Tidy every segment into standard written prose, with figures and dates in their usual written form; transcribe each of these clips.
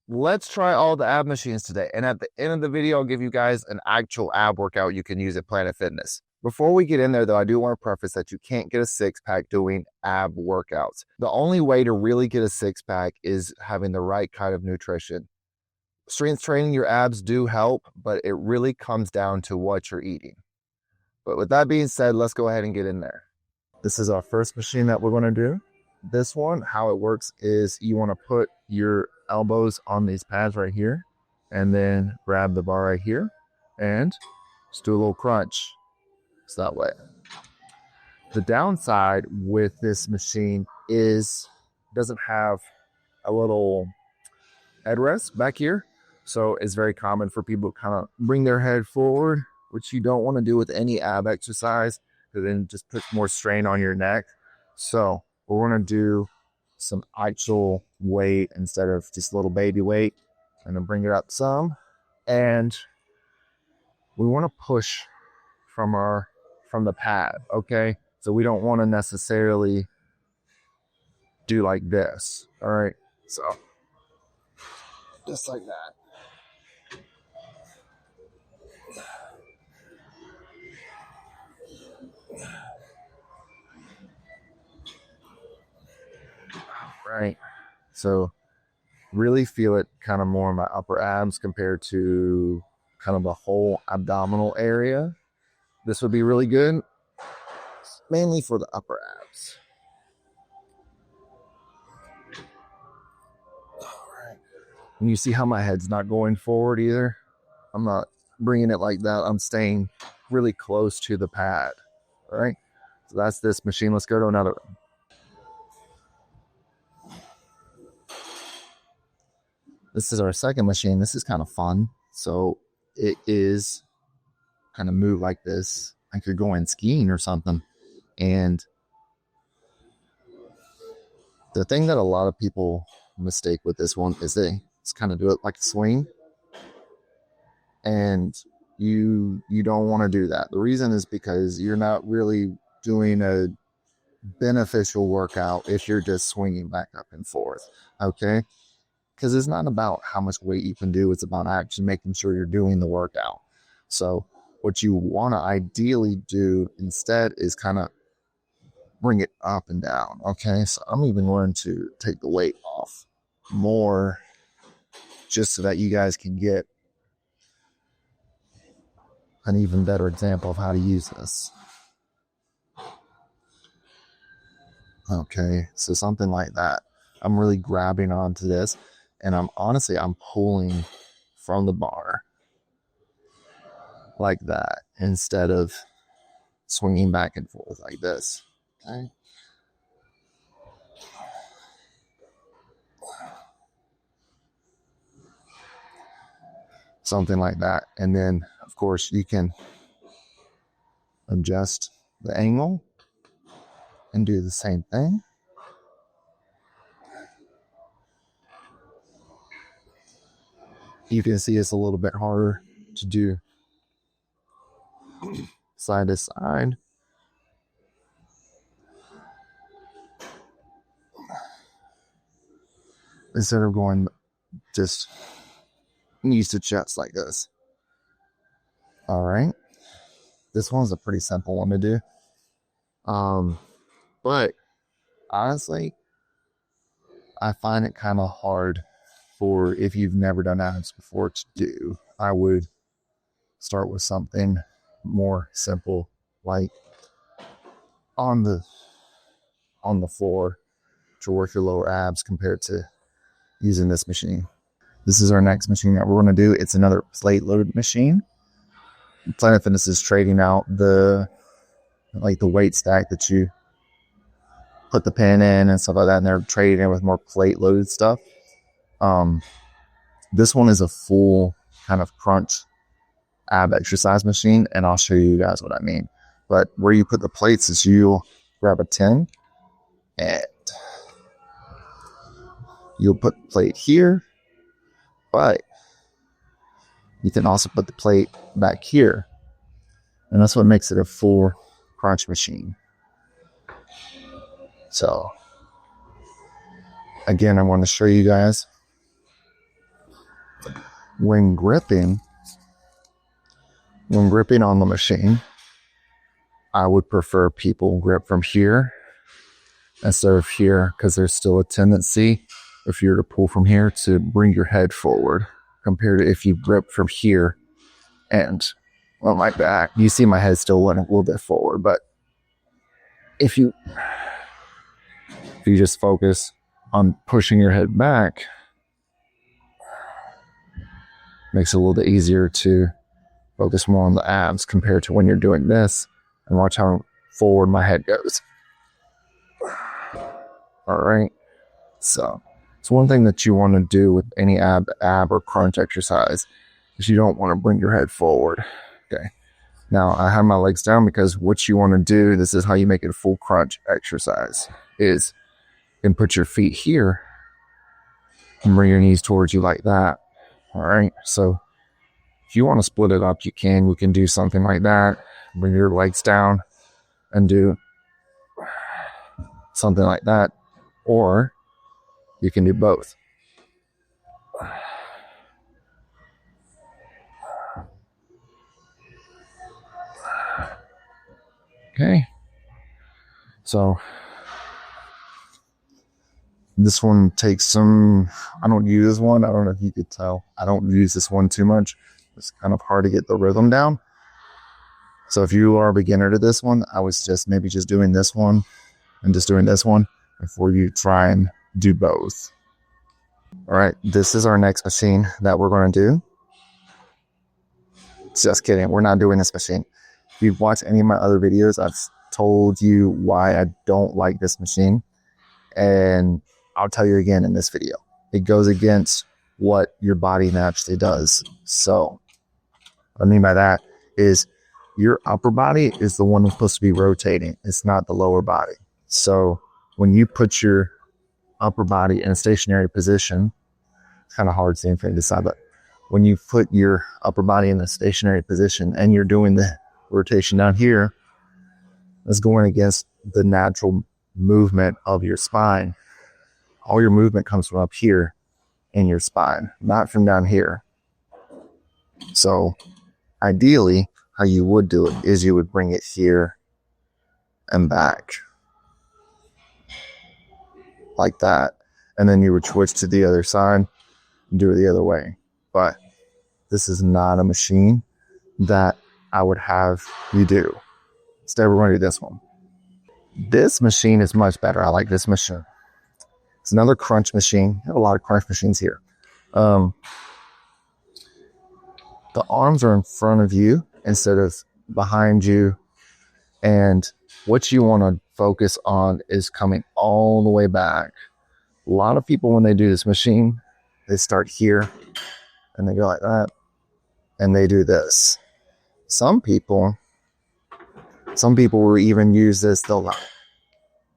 let's try all the ab machines today. And at the end of the video, I'll give you guys an actual ab workout you can use at Planet Fitness. Before we get in there, though, I do want to preface that you can't get a six-pack doing ab workouts. The only way to really get a six-pack is having the right kind of nutrition. Strength training, your abs do help, but it really comes down to what you're eating. But with that being said, let's go ahead and get in there. This is our first machine that we're going to do. This one, how it works is you want to put your elbows on these pads right here and then grab the bar right here and just do a little crunch. It's that way. The downside with this machine is it doesn't have a little headrest back here. So it's very common for people to kind of bring their head forward, which you don't want to do with any ab exercise because then it just puts more strain on your neck. So we're going to do some actual weight instead of just a little baby weight. I'm going to bring it up some. And we want to push from the pad, okay? So we don't want to necessarily do like this, all right? So just like that. Right. So really feel it kind of more in my upper abs compared to kind of the whole abdominal area. This would be really good, mainly for the upper abs. All right. And you see how my head's not going forward either? I'm not bringing it like that. I'm staying really close to the pad. All right. So that's this machine. Let's go to another one. This is our second machine. This is kind of fun. So it is kind of move like this. Like you're going skiing or something. And the thing that a lot of people mistake with this one is they just kind of do it like a swing. And you don't want to do that. The reason is because you're not really doing a beneficial workout if you're just swinging back up and forth. Okay. Because it's not about how much weight you can do. It's about actually making sure you're doing the workout. So what you want to ideally do instead is kind of bring it up and down. Okay. So I'm even going to take the weight off more just so that you guys can get an even better example of how to use this. Okay. So something like that. I'm really grabbing onto this. And I'm pulling from the bar like that instead of swinging back and forth like this. Okay. Something like that. And then, of course, you can adjust the angle and do the same thing. You can see it's a little bit harder to do side to side. Instead of going just knees to chest like this. All right. This one's a pretty simple one to do. But honestly, I find it kind of hard for if you've never done abs before to do. I would start with something more simple, like on the floor to work your lower abs compared to using this machine. This is our next machine that we're going to do. It's another plate load machine. Planet Fitness is trading out the weight stack that you put the pin in and stuff like that, and they're trading it with more plate loaded stuff. This one is a full kind of crunch ab exercise machine, and I'll show you guys what I mean. But where you put the plates is you'll grab a tin and you'll put the plate here, but you can also put the plate back here, and that's what makes it a full crunch machine. So again, I want to show you guys when gripping on the machine, I would prefer people grip from here instead of here, because there's still a tendency, if you're to pull from here, to bring your head forward compared to if you grip from here and on my back. You see my head still went a little bit forward, but if you just focus on pushing your head back, makes it a little bit easier to focus more on the abs compared to when you're doing this. And watch how forward my head goes. All right. So it's one thing that you want to do with any ab or crunch exercise is you don't want to bring your head forward. Okay. Now I have my legs down because what you want to do, this is how you make it a full crunch exercise, is you can put your feet here and bring your knees towards you like that. All right. So if you want to split it up, you can do something like that. Bring your legs down and do something like that. Or you can do both. Okay. So this one takes some, I don't use this one. I don't know if you could tell. I don't use this one too much. It's kind of hard to get the rhythm down. So if you are a beginner to this one, I was just maybe just doing this one and just doing this one before you try and do both. All right, this is our next machine that we're going to do. Just kidding, we're not doing this machine. If you've watched any of my other videos, I've told you why I don't like this machine. And I'll tell you again in this video. It goes against what your body naturally does. So what I mean by that is your upper body is the one that's supposed to be rotating. It's not the lower body. So when you put your upper body in a stationary position, it's kind of hard seeing for you to decide, but when you put your upper body in a stationary position and you're doing the rotation down here, that's going against the natural movement of your spine. All your movement comes from up here in your spine, not from down here. So ideally, how you would do it is you would bring it here and back like that. And then you would switch to the other side and do it the other way. But this is not a machine that I would have you do. Instead, we're going to do this one. This machine is much better. I like this machine. It's another crunch machine. I have a lot of crunch machines here. The arms are in front of you instead of behind you. And what you want to focus on is coming all the way back. A lot of people, when they do this machine, they start here and they go like that and they do this. Some people will even use this. They'll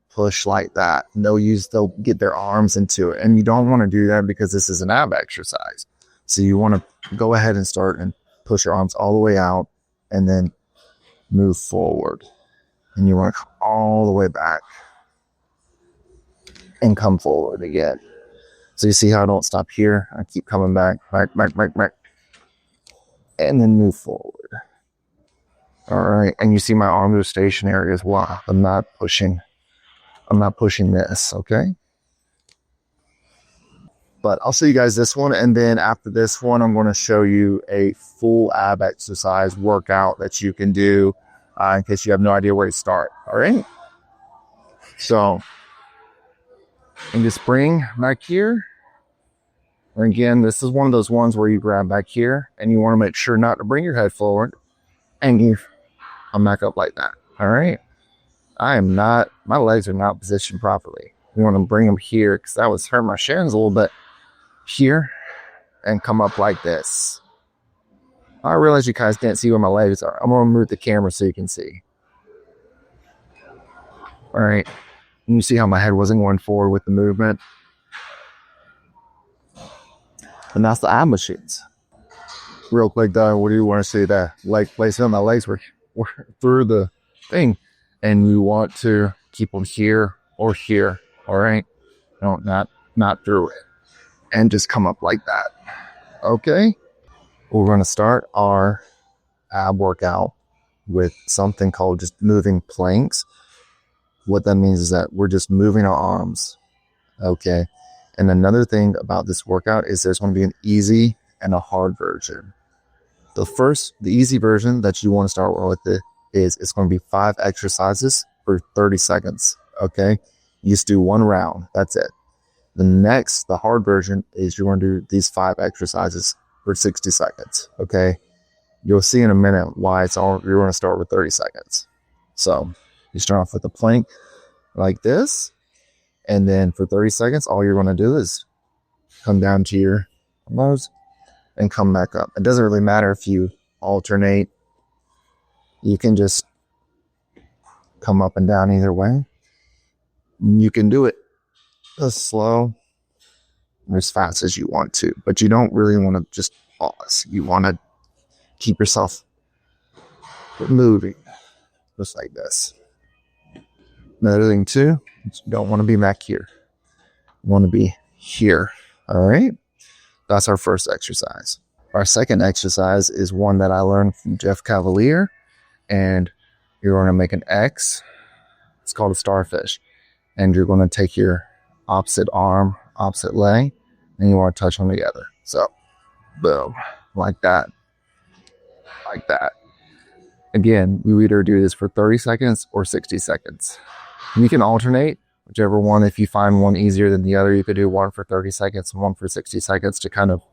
push like that. They'll get their arms into it. And you don't want to do that because this is an ab exercise. So you want to go ahead and start and push your arms all the way out and then move forward. And you want to come all the way back and come forward again. So you see how I don't stop here? I keep coming back, and then move forward. All right, and you see my arms are stationary as well. I'm not pushing this, okay? But I'll show you guys this one, and then after this one, I'm going to show you a full ab exercise workout that you can do in case you have no idea where to start, all right? So, and just bring back here. And again, this is one of those ones where you grab back here, and you want to make sure not to bring your head forward, and you come back up like that, all right? My legs are not positioned properly. You want to bring them here because that was hurt my shins a little bit. Here and come up like this. I realize you guys can't see where my legs are. I'm going to move the camera so you can see. All right. And you see how my head wasn't going forward with the movement. And that's the ab machines. Real quick though, what do you want to see? The leg placement? My legs were through the thing. And you want to keep them here or here. All right. No, not through it. And just come up like that. Okay. We're going to start our ab workout with something called just moving planks. What that means is that we're just moving our arms. Okay. And another thing about this workout is there's going to be an easy and a hard version. The easy version that you want to start with is it's going to be 5 exercises for 30 seconds. Okay. You just do 1 round. That's it. The hard version is you're going to do these 5 exercises for 60 seconds. Okay. You'll see in a minute why you're going to start with 30 seconds. So you start off with a plank like this. And then for 30 seconds, all you're going to do is come down to your elbows and come back up. It doesn't really matter if you alternate. You can just come up and down either way. You can do it as slow or as fast as you want to, but you don't really want to just pause. You want to keep yourself moving just like this. Another thing too, you don't want to be back here. You want to be here. All right. That's our first exercise. Our second exercise is one that I learned from Jeff Cavalier, and you're going to make an X. It's called a starfish. And you're going to take your opposite arm, opposite leg, and you want to touch them together. So, boom, like that. Like that. Again, you either do this for 30 seconds or 60 seconds. And you can alternate, whichever one. If you find one easier than the other, you could do one for 30 seconds and one for 60 seconds to kind of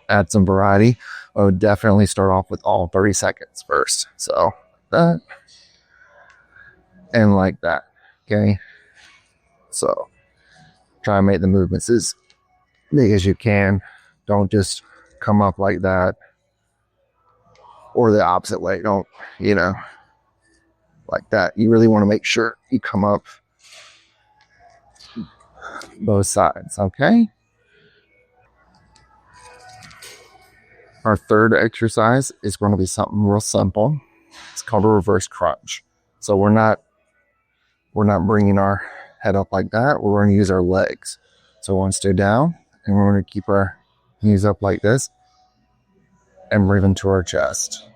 add some variety. I would definitely start off with all 30 seconds first. So, that. And like that. Okay. So, try and make the movements as big as you can. Don't just come up like that. Or the opposite way. Don't, like that. You really want to make sure you come up both sides, okay? Our third exercise is going to be something real simple. It's called a reverse crunch. So we're not bringing our head up like that. We're going to use our legs. So we're going to stay down, and we're going to keep our knees up like this and breathe into our chest.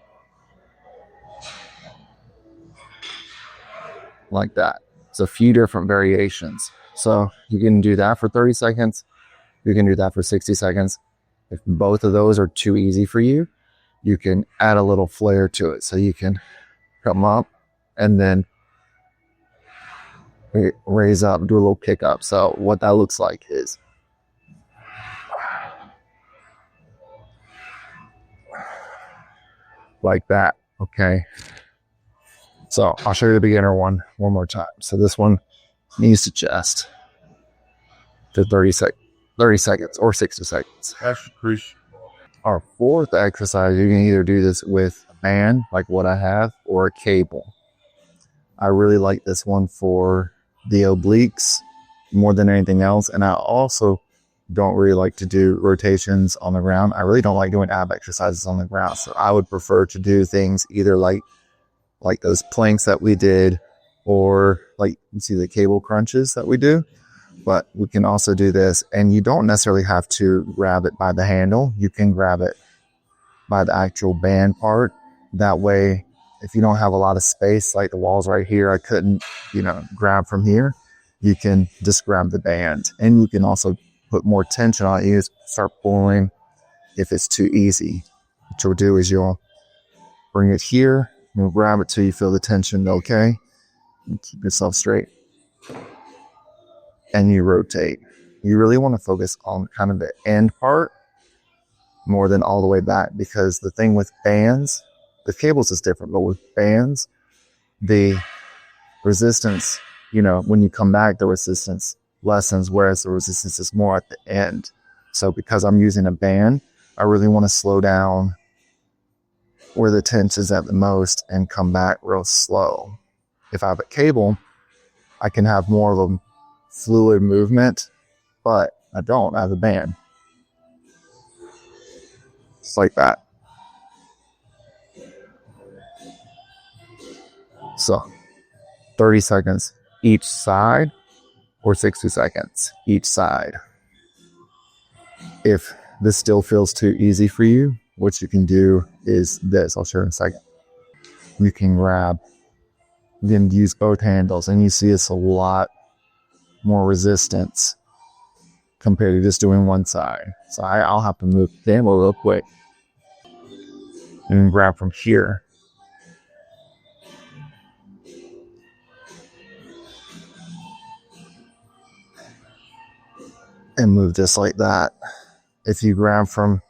Like that. It's a few different variations. So you can do that for 30 seconds. You can do that for 60 seconds. If both of those are too easy for you, you can add a little flair to it. So you can come up and then raise up, do a little kick up. So what that looks like is like that. Okay. So I'll show you the beginner one more time. So this one, knees to chest to 30 seconds or 60 seconds. Our fourth exercise, you can either do this with a band, like what I have, or a cable. I really like this one for the obliques more than anything else. And I also don't really like to do rotations on the ground. I really don't like doing ab exercises on the ground. So I would prefer to do things either like those planks that we did, or like you see the cable crunches that we do. But we can also do this, and you don't necessarily have to grab it by the handle. You can grab it by the actual band part. That way, if you don't have a lot of space, like the walls right here, I couldn't, grab from here. You can just grab the band, and you can also put more tension on it. You just start pulling if it's too easy. What you'll do is you'll bring it here. You'll grab it till you feel the tension, okay? And keep yourself straight. And you rotate. You really want to focus on kind of the end part more than all the way back, because the thing with bands, the cables is different, but with bands, the resistance, when you come back, the resistance lessens, whereas the resistance is more at the end. So because I'm using a band, I really want to slow down where the tension is at the most and come back real slow. If I have a cable, I can have more of a fluid movement, but I don't. I have a band. Just like that. So 30 seconds each side, or 60 seconds each side. If this still feels too easy for you, what you can do is this. I'll show you in a second. You can grab, then use both handles, and you see it's a lot more resistance compared to just doing one side. So I'll have to move the handle real quick and grab from here. And move this like that. If you grab from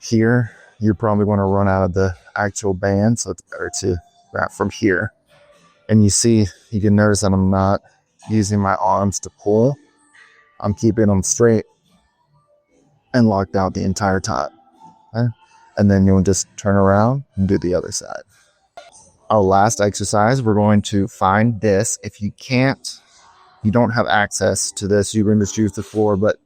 here, you're probably going to run out of the actual band, so it's better to grab from here. And you see, you can notice that I'm not using my arms to pull. I'm keeping them straight and locked out the entire time. Okay? And then you'll just turn around and do the other side. Our last exercise, we're going to find this. If you can't, you don't have access to this, you can just use the floor, but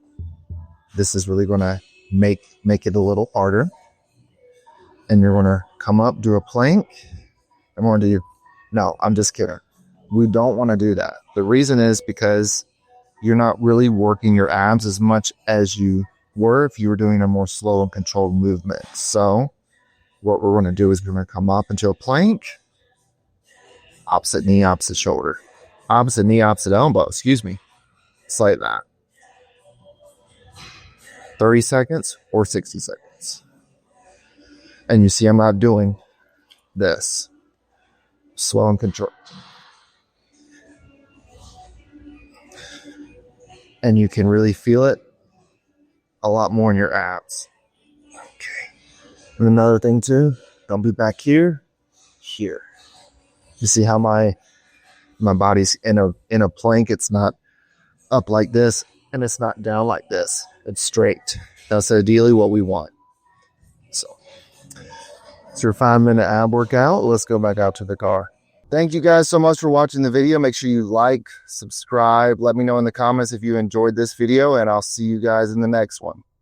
this is really going to make it a little harder. And you're going to come up, do a plank. I'm going to do, no, I'm just kidding. We don't want to do that. The reason is because you're not really working your abs as much as you were if you were doing a more slow and controlled movement. So what we're going to do is we're going to come up into a plank, opposite knee, opposite shoulder, opposite knee, opposite elbow, excuse me. It's like that. 30 seconds or 60 seconds. And you see I'm not doing this. Slow and control. And you can really feel it a lot more in your abs. Okay. And another thing too, don't be back here. Here. You see how my body's in a plank. It's not up like this, and it's not down like this. It's straight. That's ideally what we want. So it's your 5-minute ab workout. Let's go back out to the car. Thank you guys so much for watching the video. Make sure you like, subscribe. Let me know in the comments if you enjoyed this video, and I'll see you guys in the next one.